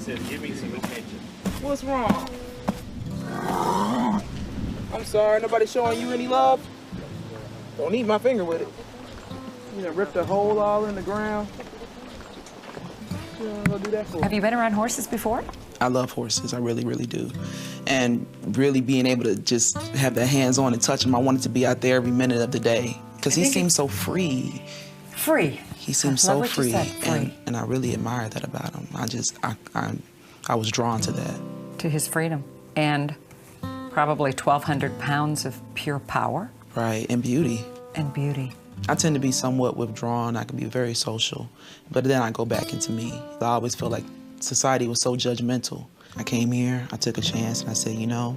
said, give me some attention. What's wrong? I'm sorry, nobody showing you any love? Don't eat my finger with it. You done ripped a hole all in the ground. You don't go do that for. Have you been around horses before? I love horses, I really, really do. And really being able to just have that hands-on and touch him, I wanted to be out there every minute of the day. Because he seems so free. Free. He seems so free. And I really admire that about him. I was drawn to that. To his freedom. And probably 1,200 pounds of pure power. Right, and beauty. And beauty. I tend to be somewhat withdrawn. I can be very social, but then I go back into me. I always feel like society was so judgmental. I came here, I took a chance, and I said, you know,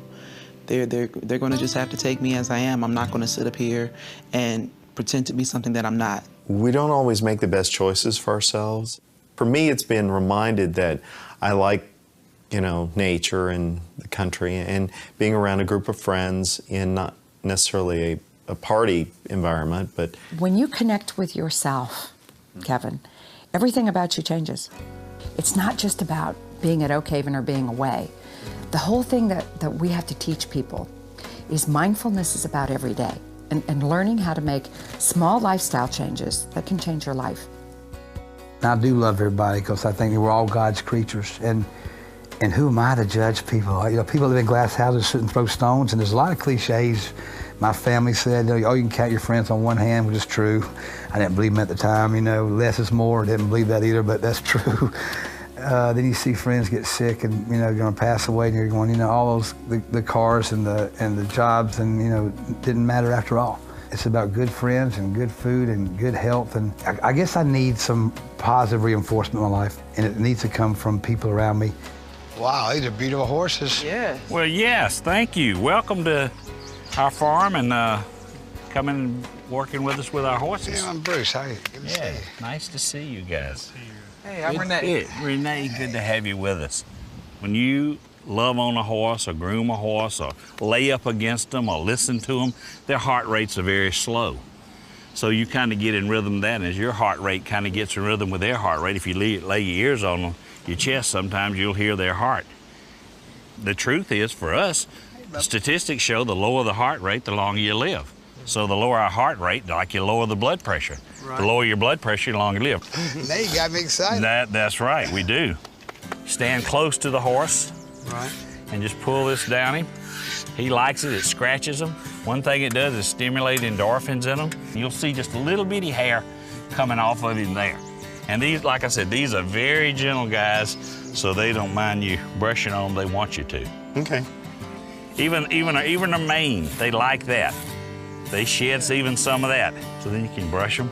they're going to just have to take me as I am. I'm not going to sit up here and pretend to be something that I'm not. We don't always make the best choices for ourselves. For me, it's been reminded that I like, you know, nature and the country and being around a group of friends in not necessarily a party environment, but... When you connect with yourself, Kevin, everything about you changes. It's not just about being at Oak Haven or being away. The whole thing that we have to teach people is mindfulness is about every day and learning how to make small lifestyle changes that can change your life. I do love everybody because I think we're all God's creatures. And who am I to judge people? You know, people live in glass houses, sit and throw stones, and there's a lot of cliches. My family said, you know, oh, you can count your friends on one hand, which is true. I didn't believe them at the time, you know, less is more. I didn't believe that either, but that's true. Then you see friends get sick and, you know, going to pass away, and you're going, you know, all those, the cars and the jobs, and, you know, didn't matter after all. It's about good friends and good food and good health, and I guess I need some positive reinforcement in my life, and it needs to come from people around me. Wow, these are beautiful horses. Yeah. Well, yes, thank you. Welcome to our farm and coming and working with us with our horses. Yeah, I'm Bruce. How are you? Good to see you. Nice to see you guys. Hey, I'm Renee. Renee, good to have you with us. When you love on a horse or groom a horse or lay up against them or listen to them, their heart rates are very slow. So you kind of get in rhythm with that, and as your heart rate kind of gets in rhythm with their heart rate, if you lay your ears on them, your chest, sometimes you'll hear their heart. The truth is, for us, statistics show the lower the heart rate, the longer you live. So the lower our heart rate, like you lower the blood pressure. Right. The lower your blood pressure, the longer you live. Now you got me excited. That's right, we do. Stand close to the horse. Right. And just pull this down him. He likes it, it scratches him. One thing it does is stimulate endorphins in him. You'll see just a little bitty hair coming off of him there. And these, like I said, these are very gentle guys, so they don't mind you brushing on them, they want you to. Okay. Even a mane, they like that. They shed even some of that, so then you can brush them.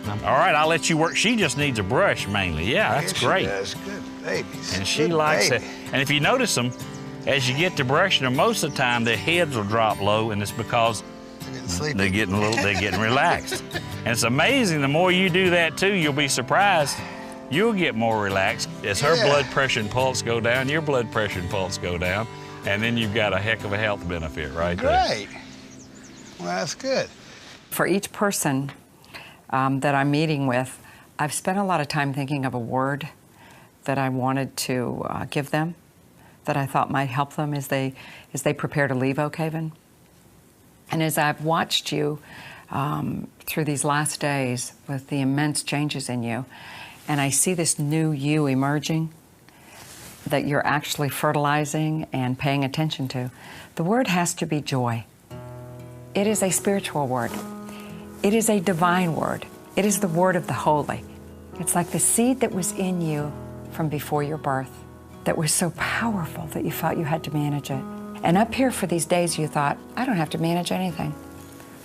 All right, I'll let you work. She just needs a brush mainly. Yeah, that's great. That's good babies. And she likes it. And if you notice them, as you get to brushing them, most of the time their heads will drop low, and it's because they're getting relaxed. And it's amazing, the more you do that too, you'll be surprised. You'll get more relaxed. As her blood pressure and pulse go down, your blood pressure and pulse go down, and then you've got a heck of a health benefit right there. Great. Well, that's good. For each person that I'm meeting with, I've spent a lot of time thinking of a word that I wanted to give them, that I thought might help them as they prepare to leave Oak Haven. And as I've watched you through these last days with the immense changes in you, and I see this new you emerging that you're actually fertilizing and paying attention to, the word has to be joy. It is a spiritual word. It is a divine word. It is the word of the holy. It's like the seed that was in you from before your birth that was so powerful that you felt you had to manage it. And up here for these days you thought, I don't have to manage anything.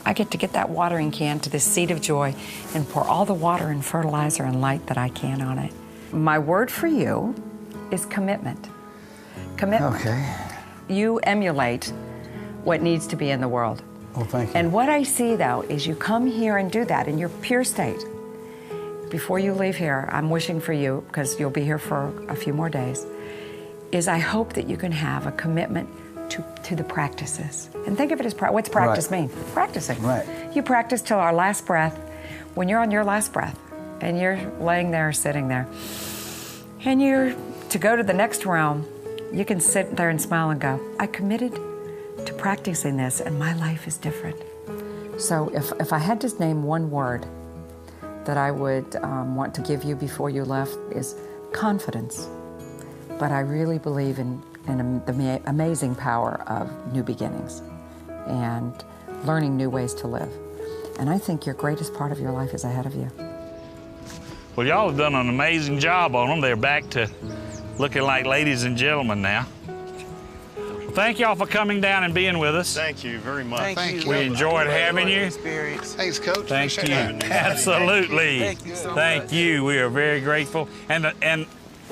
I get to get that watering can to this seed of joy and pour all the water and fertilizer and light that I can on it. My word for you is commitment. Commitment. Okay. You emulate what needs to be in the world. Well, thank you. And what I see, though, is you come here and do that in your pure state. Before you leave here, I'm wishing for you, because you'll be here for a few more days, is I hope that you can have a commitment to the practices. And think of it as, what's practice mean? Practicing. Right. You practice till our last breath. When you're on your last breath, and you're laying there or sitting there, And you're to go to the next realm, you can sit there and smile and go, I committed to practicing this and my life is different. So if I had to name one word that I would want to give you before you left is confidence. But I really believe in the amazing power of new beginnings and learning new ways to live. And I think your greatest part of your life is ahead of you. Well, y'all have done an amazing job on them. They're back to looking like ladies and gentlemen now. Well, thank y'all for coming down and being with us. Thank you very much. Thank you. We enjoyed having you. Experience. Thanks, Coach. Thank you. Appreciate having you. Absolutely. Thank you so Thank you. We are very grateful. And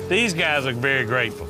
these guys are very grateful.